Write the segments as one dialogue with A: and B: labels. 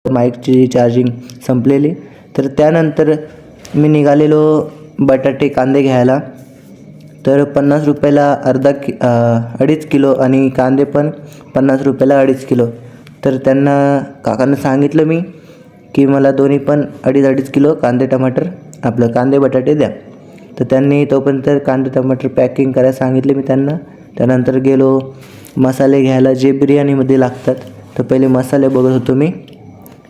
A: माईकची charging संपलेली. तर त्यानंतर मी निघालेलो बटाटे कांदे घ्यायला. तर 50 रुपयाला 2.5 किलो आणि कांदे पण 50 रुपयाला 2.5 किलो. तर त्यांना काकांना सांगितलं मी की मला दोन्ही पण 2.5 किलो कांदे टमाटर आपलं कांदे बटाटे द्या. तर त्यांनी तोपर्यंत कांदे टमाटर पॅकिंग करायला सांगितले मी त्यांना. त्यानंतर गेलो मसाले घ्यायला जे बिर्याणीमध्ये लागतात. तर पहिले मसाले बघत होतो मी,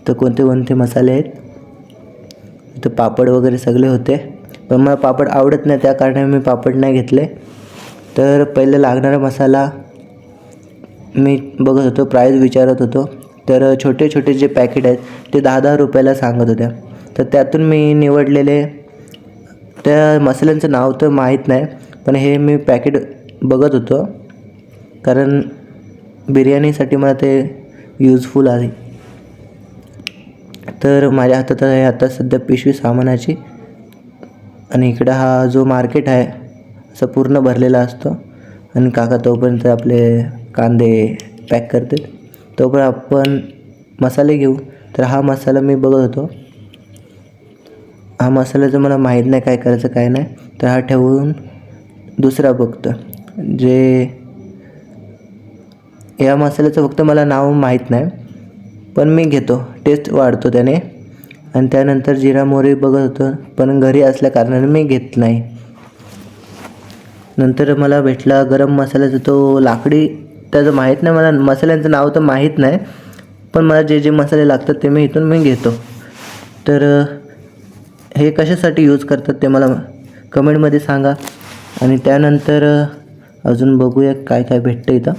A: तर कोणते कोणते मसाले आहेत. तर पापड वगैरे सगळे होते, पण मला पापड आवडत नाही त्या कारणाने मी पापड नाही घेतले. तर पहिले लागणारा मसाला मी बघत होतो, प्राईस विचारत होतो. तर छोटे छोटे जे पॅकेट आहेत ते 10-10 रुपयाला सांगत होत्या. तर त्यातून मी निवडलेले, त्या मसाल्यांचं नाव तर माहीत नाही, पण हे मी पॅकेट बघत होतो कारण बिर्याणीसाठी मला ते यूजफुल आहे. तर माझ्या हातात आहे आता सध्या पिशवी सामानाची, आणि इकडं हा जो मार्केट आहे असं पूर्ण भरलेला असतो. आणि काका तोपर्यंत आपले कांदे पॅक करतात, तोपर्यंत आपण मसाले घेऊ. तर हा मसाला मी बघत होतो, हा मसाल्याचं मला माहीत नाही काय करायचं काय नाही. तर हा ठेवून दुसरा बघतो, जे या मसाल्याचं फक्त मला नाव माहीत नाही, पण मी घेतो, टेस्ट वाढतो त्याने. आणि त्यानंतर जिरा मोहरी बघत होतो, पण घरी असल्या कारणाने मी घेत नाही. नंतर मला भेटला गरम मसाल्याचा तो लाकडी, त्याचं माहीत नाही मला, मसाल्यांचं नाव तर माहीत नाही, पण मला जे जे मसाले लागतात ते मी इथून घेतो. तर हे कशासाठी यूज करतात ते मला कमेंटमध्ये सांगा. आणि त्यानंतर अजून बघूया काय काय भेटतं इथं.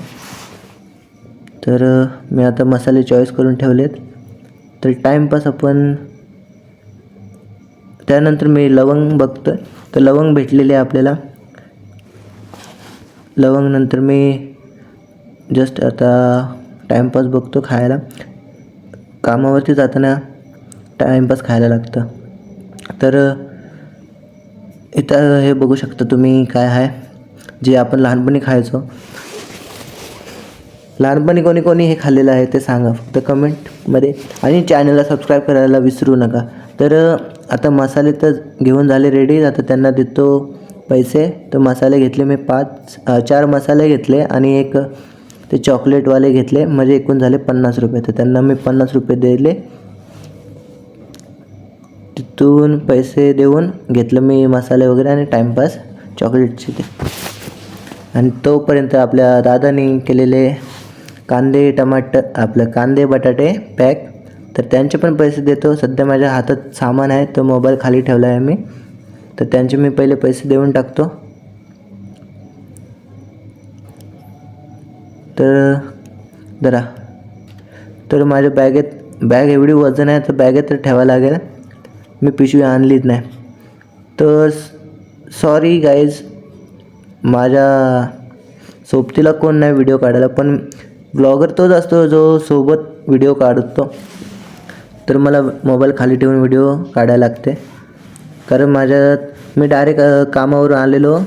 A: तर मी आता मसाले चॉईस करून ठेवलेत. तर टाईमपास आपण, त्यानंतर मी लवंग बघतो. तर लवंग भेटलेले आपल्याला. लवंग नंतर मी जस्ट आता टाईमपास बघतो खायला. कामावरती जाताना टाईमपास खायला लागतं. तर इथं हे बघू शकता तुम्ही काय आहे, जे आपण लहानपणी खायचो. लहानपणी कोणी कोणी हे खाल्लेलं आहे ते सांगा फक्त कमेंटमध्ये, आणि चॅनलला सबस्क्राईब करायला विसरू नका. तर आता मसाले तर घेऊन झाले रेडी. आता त्यांना देतो पैसे. तर मसाले घेतले मी 4 मसाले घेतले आणि एक ते चॉकलेटवाले घेतले, म्हणजे एकूण झाले 50 रुपये. तर त्यांना मी 50 रुपये दिले. तिथून पैसे देऊन घेतलं मी मसाले वगैरे आणि टाईमपास चॉकलेटचे ते. आणि तोपर्यंत आपल्या दादानी केलेले कांदे टमाटर आपलं कांदे बटाटे पॅक, तर त्यांचे पण पैसे देतो. सध्या माझ्या हातात सामान आहे, तो मोबाईल खाली ठेवला आहे मी, तर त्यांचे मी पहिले पैसे देऊन टाकतो. तर जरा, तर माझ्या बॅग एवढी वजन आहे, तर बॅगेत तर ठेवायला लागेल. मी पिशवी आणलीच नाही. तर सॉरी गाईज, माझ्या सोबतीला कोण नाही व्हिडिओ काढायला, पण ब्लॉगर तोच असतो जो सोबत व्हिडिओ काढतो. तर मला मोबाईल खाली ठेवून व्हिडिओ काढायला लागते, कारण मी डायरेक्ट कामावरून आलेलो,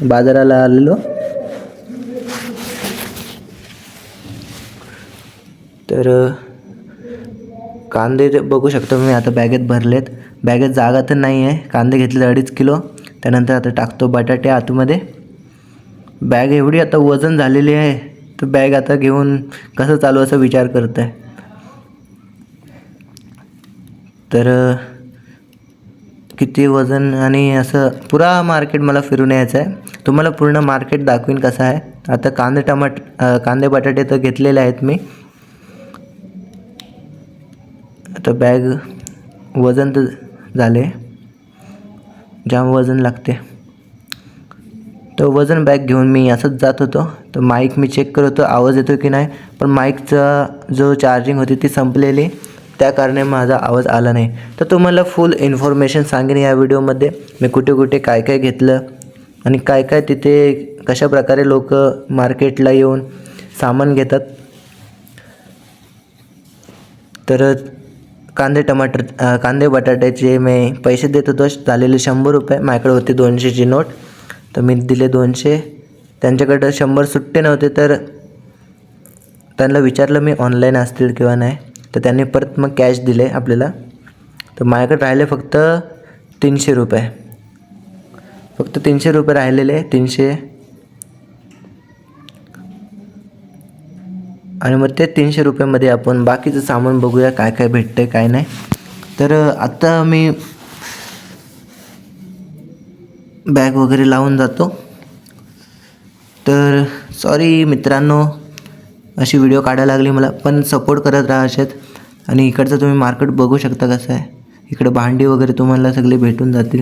A: बाजाराला आलेलो. तर कांदे बघू शकतो मी आता बॅगेत भरलेत. बॅगेत जागा तर नाही आहे. कांदे घेतले 2.5 किलो. त्यानंतर आता टाकतो बटाटे आतमध्ये. बॅग एवढी आता वजन झालेली आहे, तर बॅग आता घेऊन कसं चालू असा विचार करत आहे. तर किती वजन, आणि असं पुरा मार्केट मला फिरून यायचं आहे. तुम्हाला पूर्ण मार्केट दाखवीन कसं आहे. आता कांदे बटाटे तर घेतलेले आहेत मी. आता बॅग वजन तर झाले, जाम वजन लागते. तर वजन बॅग घेऊन मी असंच जात होतो. तर माईक मी चेक करत होतो आवाज येतो की नाही, पण माईकचा जो चार्जिंग होती ती संपलेली, त्या कारणे माझा आवाज आला नाही. तर तुम्हाला फुल इन्फॉर्मेशन सांगेन या व्हिडिओमध्ये. मी कुठे कुठे काय काय घेतलं आणि काय काय तिथे कशा प्रकारे लोक मार्केटला येऊन सामान घेतात. तर कांदे बटाट्याचे मी पैसे देत होतो, झालेले 100 रुपये. माझ्याकडे होते 200ची नोट, तर मी दिले 200. त्यांच्याकडं 100 सुट्टे नव्हते, तर त्यांना विचारलं मी ऑनलाईन असतील किंवा नाही, तर त्यांनी परत मग कॅश दिले आपल्याला. तर माझ्याकडे राहिले फक्त 300 रुपये, फक्त 300 रुपये राहिलेले, 300. आणि मग ते 300 रुपयामध्ये आपण बाकीचं सामान बघूया काय काय भेटतं आहे काय नाही. तर आत्ता मी बॅग वगैरे लावून जातो. तर सॉरी मित्रांनो, अशी व्हिडिओ काढायला लागली मला, पण सपोर्ट करत राहा असेच. आणि इकडचं तुम्ही मार्केट बघू शकता कसं आहे. इकडं भांडी वगैरे तुम्हाला सगळे भेटून जातील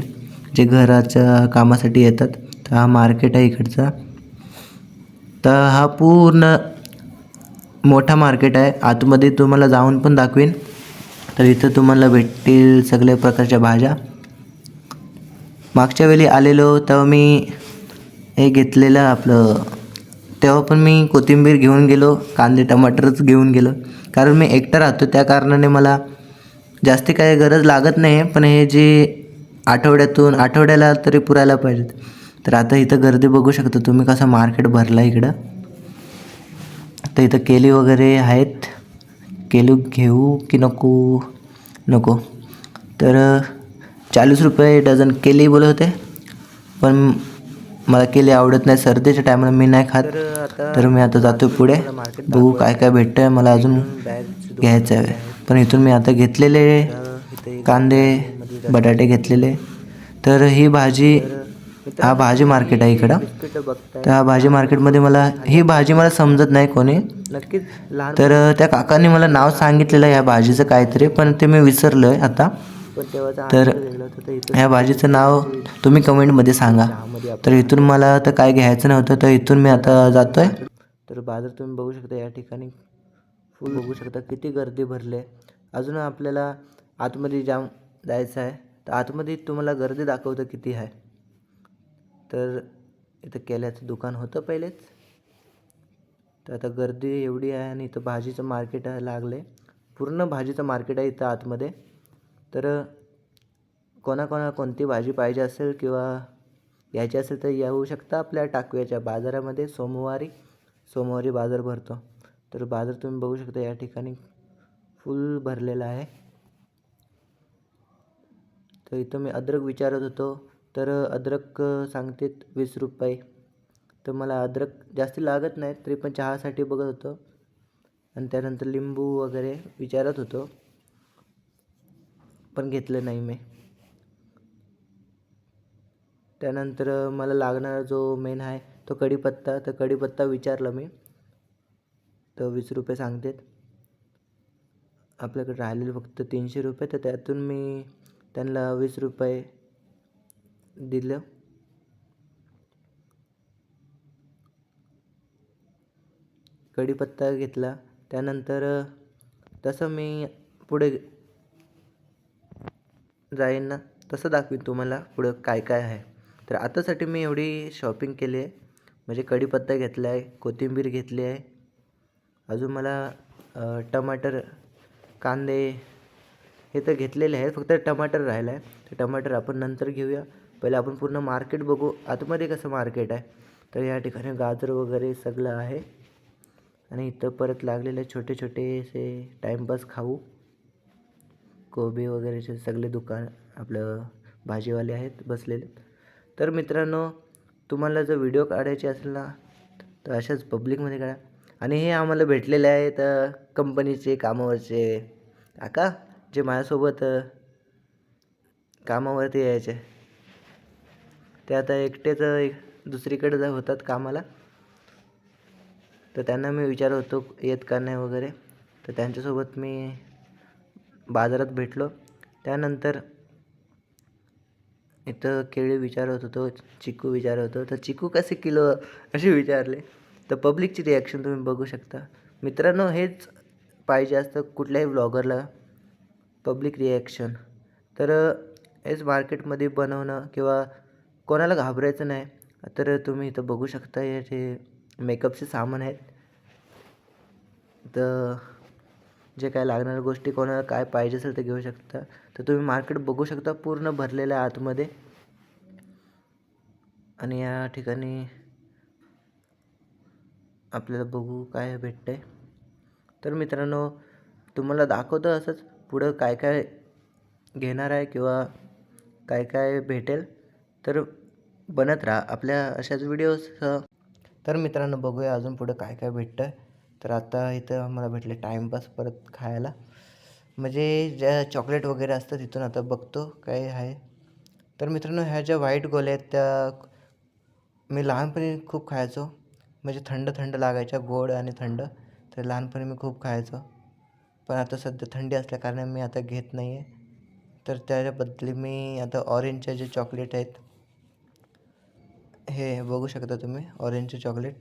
A: जे घराच्या कामासाठी येतात. तर हा मार्केट आहे इकडचा. तर हा पूर्ण मोठा मार्केट आहे. आतमध्ये तुम्हाला जाऊन पण दाखवीन. तर इथं तुम्हाला भेटतील सगळ्या प्रकारच्या भाज्या. मागच्या वेळी आलेलो तेव्हा मी हे घेतलेलं आपलं, तेव्हा पण मी कोथिंबीर घेऊन गेलो, कांदे टमाटरच घेऊन गेलो, कारण मी एकटा राहतो त्या कारणाने मला जास्ती काही गरज लागत नाही. पण हे जे आठवड्याला तरी पुरायला पाहिजेत. तर आता इथं गर्दी बघू शकता तुम्ही, कसं मार्केट भरलं इकडं. तर इथं केली वगैरे आहेत. केली घेऊ की नको. तर 40 रुपये डझन केली बोलत होते, पण मला केली आवडत नाही. सर्दीच्या टायमाला मी नाही खात. तर मी आता जातो पुढे, बघू काय काय भेटतं आहे. मला अजून घ्यायचं आहे. पण इथून मी आता घेतलेले कांदे बटाटे घेतलेले. तर ही भाजी, हा भाजी मार्केट आहे इकडं. तर हा भाजी मार्केटमध्ये ही भाजी मला समजत नाही कोणी नक्कीच. तर त्या काकांनी मला नाव सांगितलेलं ह्या भाजीचं काहीतरी, पण ते मी विसरलो आहे आता. तर ह्या भाजीचं नाव तुम्ही कमेंटमध्ये सांगा. तर इथून मला तर काय घ्यायचं नव्हतं, तर इथून मी आता जातो आहे. तर बाजार तुम्ही बघू शकता, या ठिकाणी फुल बघू शकता किती गर्दी भरली आहे. अजून आपल्याला आतमध्ये जायचं आहे. तर आतमध्ये तुम्हाला गर्दी दाखवतं किती आहे. तर इथं केल्याचं दुकान होतं पहिलेच. तर आता गर्दी एवढी आहे आणि इथं भाजीचं मार्केट लागलं आहे. पूर्ण भाजीचं मार्केट आहे इथं आतमध्ये. तर कोणती भाजी पाहिजे असेल किंवा घ्यायची असेल तर येऊ शकता आपल्या टाकव्याच्या बाजारामध्ये. सोमवारी बाजार भरतो. तर बाजार तुम्ही बघू शकता या ठिकाणी फुल भरलेला आहे. तर इथं मी अद्रक विचारत होतो, तर अद्रक सांगतेत 20 रुपये. तर मला अद्रक जास्त लागत नाही, तरी पण चहासाठी बघत होतो. आणि त्यानंतर लिंबू वगैरे विचारत होतो, पण घेतलं नाही मी. त्यानंतर मला लागणारा जो मेन आहे तो कढीपत्ता. तर कढीपत्ता विचारला मी, तर 20 रुपये सांगतेत. आपल्याकडे राहिलेले फक्त 300 रुपये. तर त्यातून मी त्यांना 20 रुपये दिलं. कढीपत्ता घेतला. त्यानंतर तसं मी पुढे जाईन ना, तसं दाखवीन तुम्हाला पुढं काय काय आहे. तर आतासाठी मी एवढी शॉपिंग केली आहे. म्हणजे कढीपत्ता घेतला आहे, कोथिंबीर घेतली आहे, अजून मला टमाटर, कांदे हे तर घेतलेले आहे. फक्त टमाटर राहिलं आहे. तर टमाटर आपण नंतर घेऊया. पहिले आपण पूर्ण मार्केट बघू आतमध्ये कसं मार्केट आहे. तर या ठिकाणी गाजर वगैरे सगळं आहे. आणि इथं परत लागलेले छोटे असे टाईमपास खाऊ, कोबी वगैरेचे सगळे दुकान आपलं भाजीवाले आहेत बसलेले. तर मित्रांनो, तुम्हाला जर व्हिडिओ काढायचे असेल ना, तर अशाच पब्लिकमध्ये काढा. आणि हे आम्हाला भेटलेले आहेत कंपनीचे कामावरचे काका, जे माझ्यासोबत कामावरती यायचे. ते आता एकटेच दुसरीकडे होतात कामाला. तर त्यांना मी विचारत होतो येत का नाही वगैरे. तर त्यांच्यासोबत मी बाजारात भेटलो. त्यानंतर इथं केळी विचारत होतो, चिकू विचारत होतो. तर चिकू कसे किलो असे विचारले. तर पब्लिकची रिॲक्शन तुम्ही बघू शकता. मित्रांनो, हेच पाहिजे असतं कुठल्याही ब्लॉगरला, पब्लिक रिॲक्शन. तर हेच मार्केटमध्ये बनवणं किंवा कोणाला घाबरायचं नाही. तर तुम्ही इथं बघू शकता याचे मेकअपचे सामान आहेत. तर जे काय लागणाऱ्या गोष्टी कोणाला काय पाहिजे असेल ते घेऊ शकता. तर तुम्ही मार्केट बघू शकता पूर्ण भरलेलं आहे आतमध्ये. आणि या ठिकाणी आपल्याला बघू काय भेटतंय. तर मित्रांनो, तुम्हाला दाखवतो असंच पुढं काय काय घेणार आहे किंवा काय काय भेटेल, तर बनत राहा आपल्या अशाच व्हिडिओसह. तर मित्रांनो, बघूया अजून पुढं काय काय भेटतं. तर आता इथं मला भेटले टाईमपास परत खायला, म्हणजे ज्या चॉकलेट वगैरे असतं तिथून आता बघतो काय आहे. तर मित्रांनो, ह्या ज्या व्हाईट गोळ्या आहेत त्या मी लहानपणी खूप खायचो, म्हणजे थंड थंड लागायच्या, गोड आणि थंड. तर लहानपणी मी खूप खायचो, पण आता सध्या थंडी असल्याकारणे मी आता घेत नाही आहे. तर त्याच्या बदली मी आता ऑरेंजचे जे चॉकलेट आहेत, हे बघू शकता तुम्ही ऑरेंजचे चॉकलेट,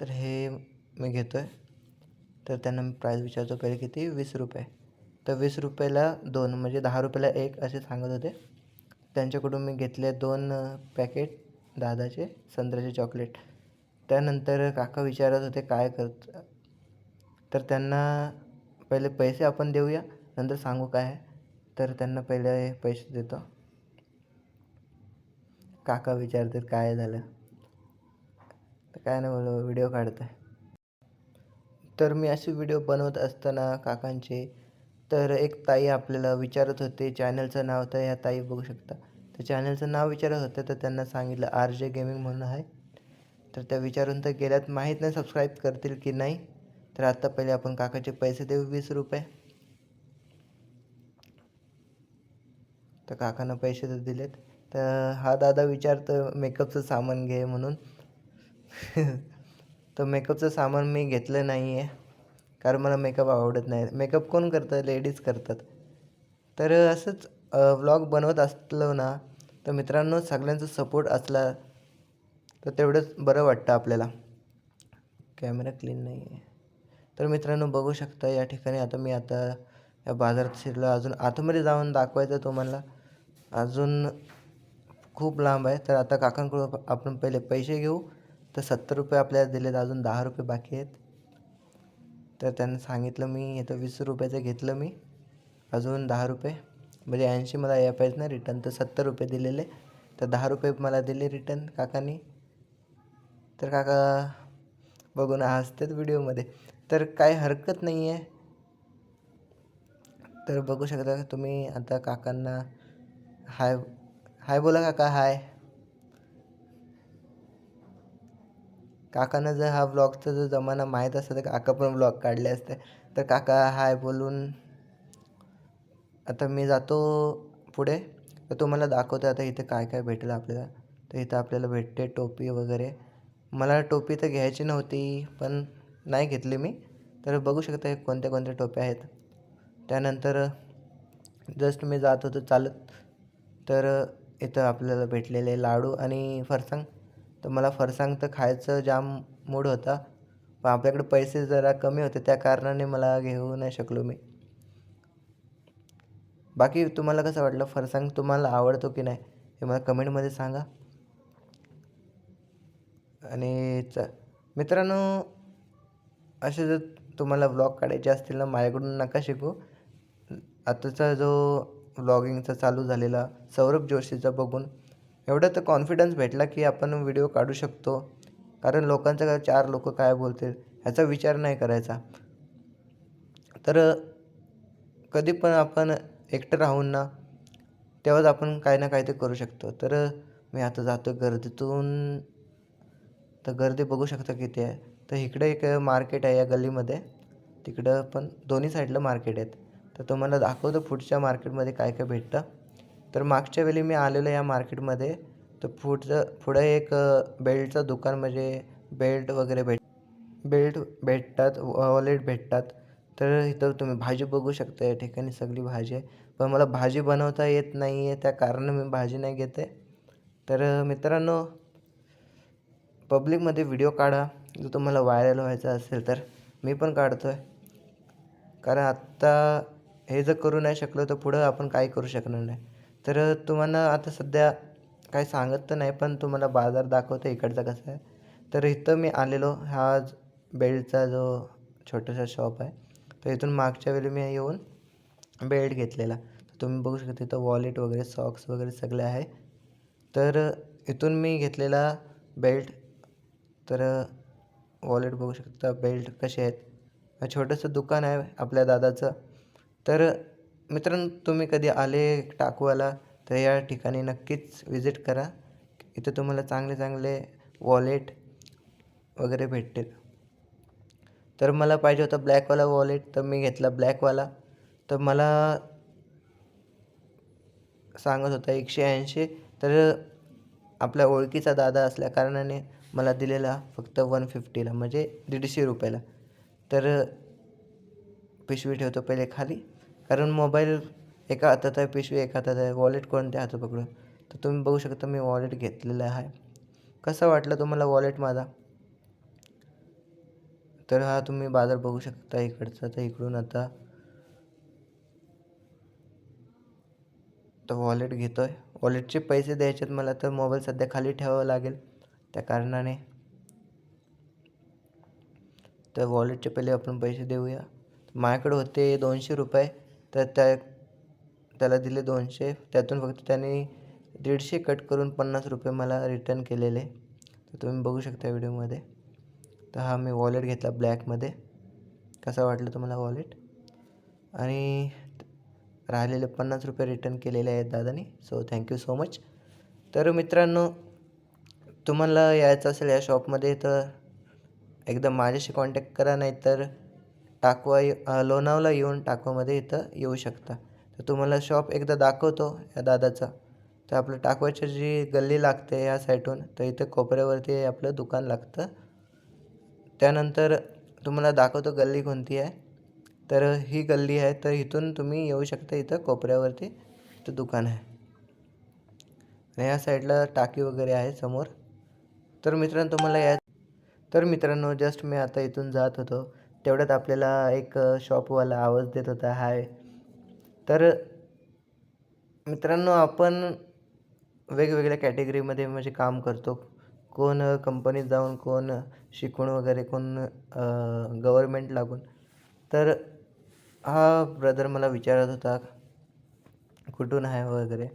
A: तर हे मी घेतो आहे. तर त्यांना मी प्राईस विचारतो पहिले किती, 20 रुपये. तर 20 रुपयाला 2 म्हणजे 10 रुपयाला 1 असे सांगत होते. त्यांच्याकडून मी घेतले 2 पॅकेट 10-10चे संत्र्याचे चॉकलेट. त्यानंतर काका विचारत होते काय तर त्यांना पहिले पैसे आपण देऊया, नंतर सांगू काय आहे. तर त्यांना पहिले पैसे देतो. काका विचारतात काय झालं, तर काय नाही बोलू, व्हिडिओ काढतो आहे. तर मी असे व्हिडिओ बनवत असताना काकांचे, तर एक ताई आपल्याला विचारत होते चॅनलचं नाव, तर ह्या ताई बघू शकता. तर चॅनलचं नाव विचारत होते, तर त्यांना सांगितलं RJ गेमिंग म्हणून आहे. तर त्या विचारून तर गेल्यात, माहीत नाही सबस्क्राईब करतील की नाही. तर आत्ता पहिले आपण काकाचे पैसे देऊ 20 रुपये. तर काकांना पैसे तर दिलेत. तर हा दादा विचारतो मेकअपचं सामान घे म्हणून. तर मेकअपचं सामान मी घेतलं नाही आहे, कारण मला मेकअप आवडत नाही. मेकअप कोण करतं, लेडीज करतात. तर असंच व्लॉग बनवत असलो ना, तर मित्रांनो सगळ्यांचा सपोर्ट असला तर तेवढंच बरं वाटतं आपल्याला. कॅमेरा क्लीन नाही आहे. तर मित्रांनो बघू शकता या ठिकाणी आता या बाजारात शिरलो. अजून आतमध्ये जाऊन दाखवायचं तुम्हाला, अजून खूप लांब आहे. तर आता काकांकडून आपण पहिले पैसे घेऊ. तर 70 रुपये आपल्याला दिलेत, अजून 10 रुपये बाकी आहेत. तर त्यांना सांगितलं मी इथं 20 रुपयाचं घेतलं मी, अजून 10 रुपये म्हणजे 80 मला या पाहिजे ना रिटर्न. तर 70 रुपये दिलेले, तर 10 रुपये मला दिले रिटर्न काकांनी. तर काका बघून हसतात व्हिडिओमध्ये, तर काय हरकत नाही आहे. तर बघू शकता तुम्ही आता काकांना हाय हाय बोला काका, हाय. काकांना जर हा ब्लॉगचा जो जमाना माहीत असतं तर काका पण ब्लॉग काढले असते. तर काका हाय बोलून आता मी जातो पुढे. तर तुम्हाला दाखवतो आता इथे काय काय भेटेल आपल्याला. तर इथं आपल्याला भेटते टोपी वगैरे. मला टोपी तर घ्यायची नव्हती, पण नाही घेतली मी. तर बघू शकता कोणत्या कोणत्या टोप्या आहेत. त्यानंतर जस्ट मी जात होतो चालत, तर इथं आपल्याला भेटलेले लाडू आणि फरसाण. तर मला फरसाण तर खायचं जाम मूड होता, पण आपल्याकडे पैसे जरा कमी होते, त्या कारणाने मला घेऊ नाही शकलो मी. बाकी तुम्हाला कसं वाटलं, फरसाण तुम्हाला आवडतो की नाही हे मला कमेंटमध्ये सांगा. आणि मित्रांनो, असे जर तुम्हाला व्लॉग काढायचे असतील ना, माझ्याकडून नका शिकू. आताचा जो व्लॉगिंगचा चालू झालेला सौरभ जोशीचा बघून एवढा तर कॉन्फिडन्स भेटला की आपण व्हिडिओ काढू शकतो. कारण लोकांचं काय, 4 लोक काय बोलतील ह्याचा विचार नाही करायचा. तर कधी पण आपण एकटं राहून ना, तेव्हाच आपण काही ना काही ते करू शकतो. तर मी आता जातो गर्दीतून. तर गर्दी बघू शकता किती आहे. तर इकडे एक मार्केट आहे या गल्लीमध्ये, तिकडं पण दोन्ही साईडला मार्केट आहेत. तर तुम्हाला दाखवतो पुढच्या मार्केटमध्ये काय काय भेटतं. तर मागच्या वेळी मी आलेलो या मार्केटमध्ये, तर पुढं एक बेल्टचं दुकान, म्हणजे बेल्ट वगैरे बेल्ट भेटतात, वॉलेट भेटतात. तर इथं तुम्ही भाजी बघू शकता, या ठिकाणी सगळी भाजी आहे. पण मला भाजी बनवता येत नाही आहे, त्या कारणाने मी भाजी नाही घेत आहे. तर मित्रांनो, पब्लिकमध्ये व्हिडिओ काढा, जर तुम्हाला व्हायरल व्हायचं असेल तर. मी पण काढतो आहे, कारण आत्ता हे जर करू नाही शकलो तर पुढं आपण काही करू शकणार नाही. तर तुम्हाला आता सध्या काही सांगत तर नाही, पण तुम्हाला बाजार दाखवतो इकडचा कसा आहे. तर इथं मी आलेलो, हा बेल्टचा जो छोटासा शॉप आहे. तर इथून मागच्या वेळी मी येऊन बेल्ट घेतलेला. तर तुम्ही बघू शकता इथं वॉलेट वगैरे, सॉक्स वगैरे सगळे आहे. तर इथून मी घेतलेला बेल्ट. तर वॉलेट बघू शकता, बेल्ट कसे आहेत छोटंसं दुकान आहे आपल्या दादाचं. तर मित्रांनो, तुम्ही कधी आले टाकवाला तर या ठिकाणी नक्कीच विजिट करा. इथं तुम्हाला चांगले चांगले वॉलेट वगैरे भेटतील. तर मला पाहिजे होता ब्लॅकवाला वॉलेट, तर मी घेतला ब्लॅकवाला. तर मला सांगत होता 180, तर आपल्या ओळखीचा दादा असल्या कारणाने मला दिलेला फक्त 150ला, म्हणजे 150 रुपयाला. तर पिशवी ठेवतो पहिले खाली, कारण मोबाईल एका हातात आहे, पिशवी एका हातात आहे, वॉलेट कोणत्या हातात पकडून. तर तुम्ही बघू शकता मी वॉलेट घेतलेला आहे. कसा वाटला तुम्हाला वॉलेट माझा? तर हा तुम्ही बाजार बघू शकता इकडचा. तर इकडून आता तो वॉलेट घेतो आहे. वॉलेटचे पैसे द्यायचे आहेत मला, तर मोबाईल सध्या खाली ठेवावा लागेल त्या कारणाने. तर वॉलेटचे पहिले आपण पैसे देऊया. माझ्याकडे होते 200 रुपये, तर त्याला दिले 200. त्यातून फक्त त्याने 150 कट करून 50 रुपये मला रिटर्न केलेले. तर तुम्ही बघू शकता व्हिडिओमध्ये. तर हा मी वॉलेट घेतला ब्लॅकमध्ये. कसा वाटलं तुम्हाला वॉलेट? आणि राहिलेले 50 रुपये रिटर्न केलेले आहेत दादानी. So thank you so much. तर मित्रांनो, तुम्हाला यायचं असेल या शॉपमध्ये तर एकदा माझ्याशी कॉन्टॅक्ट करा, नाहीतर लोणावळा येऊन टाकवामध्ये इथं येऊ शकता. तर तुम्हाला शॉप एकदा दाखवतो या दादाचा. तर आपलं टाकवाची जी गल्ली लागते या साईडून, तर इथं कोपऱ्यावरती आपलं दुकान लागतं. त्यानंतर तुम्हाला दाखवतो गल्ली कोणती आहे. तर ही गल्ली आहे, तर इथून तुम्ही येऊ शकता. इथं कोपऱ्यावरती इथं दुकान आहे आणि या साईडला टाकी वगैरे आहे समोर. तर मित्रांनो, मित्रांनो, जस्ट मी आता इथून जात होतो, तेवढ्यात आपल्याला एक शॉपवाला आवाज देत होता, हाय. तर मित्रांनो, आपण वेगवेगळ्या कॅटेगरीमध्ये म्हणजे काम करतो. कोण कंपनीत जाऊन, कोण शिकून वगैरे, कोण गव्हर्मेंट लागून. तर हा ब्रदर मला विचारत होता कुठून आहे वगैरे.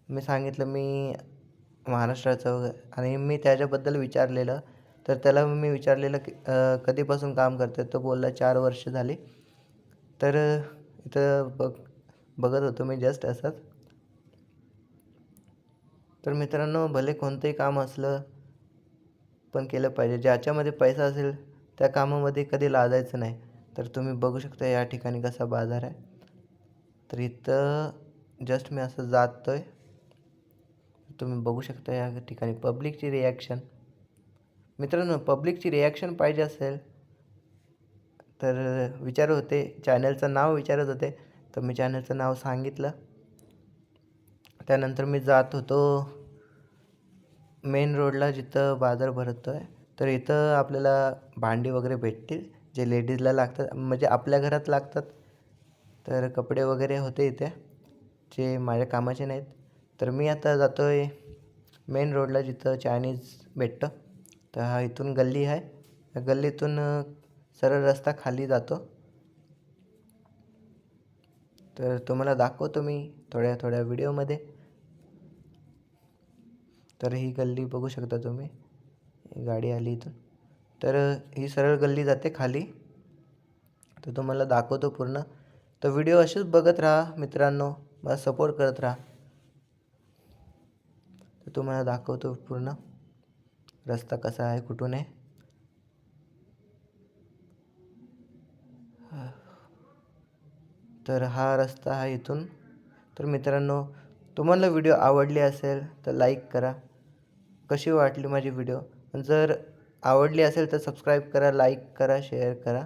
A: मी सांगितलं मी महाराष्ट्राचं वगैरे, आणि मी त्याच्याबद्दल विचारलेलं. तर त्याला मी विचारलेलं की कधीपासून काम करतो. तो बोलला 4 वर्ष झाली. तर इथं बघत होतो मी जस्ट असंच. तर मित्रांनो, भले कोणतंही काम असलं पण केलं पाहिजे. ज्याच्यामध्ये पैसा असेल त्या कामामध्ये कधी लाजायचं नाही. तर तुम्ही बघू शकता या ठिकाणी कसा बाजार आहे. तर इथं जस्ट मी असं जातो आहे. तुम्ही बघू शकता या ठिकाणी पब्लिकची रिॲक्शन. मित्रांनो, पब्लिकची रिॲक्शन पाहिजे असेल तर विचारत होते, चॅनलचं नाव विचारत होते. तर मी चॅनलचं नाव सांगितलं. त्यानंतर मी जात होतो मेन रोडला, जिथं बाजार भरतो आहे. तर इथं आपल्याला भांडी वगैरे भेटतील, जे लेडीजला लागतात, म्हणजे आपल्या घरात लागतात. तर कपडे वगैरे होते इथे, जे माझ्या कामाचे नाहीत. तर मी आता जातो आहे मेन रोडला, जिथं चायनीज भेटतं. तर हा इथून गल्ली आहे. या गल्लीतून सरळ रस्ता खाली जातो. तर तुम्हाला दाखवतो मी थोड्या व्हिडिओमध्ये. तर ही गल्ली बघू शकता तुम्ही. गाडी आली इथून. तर ही सरळ गल्ली जाते खाली. तर तुम्हाला दाखवतो पूर्ण. तर व्हिडिओ असेच बघत राहा मित्रांनो, मला सपोर्ट करत राहा. तर तुम्हाला दाखवतो पूर्ण रस्ता कसा आहे, कुठून आहे. तर हा रस्ता आहे इथून. तर मित्रांनो, तुम्हाला व्हिडिओ आवडली असेल तर लाईक करा. कशी वाटली माझी व्हिडिओ? जर आवडली असेल तर सबस्क्राईब करा, लाईक करा, शेअर करा.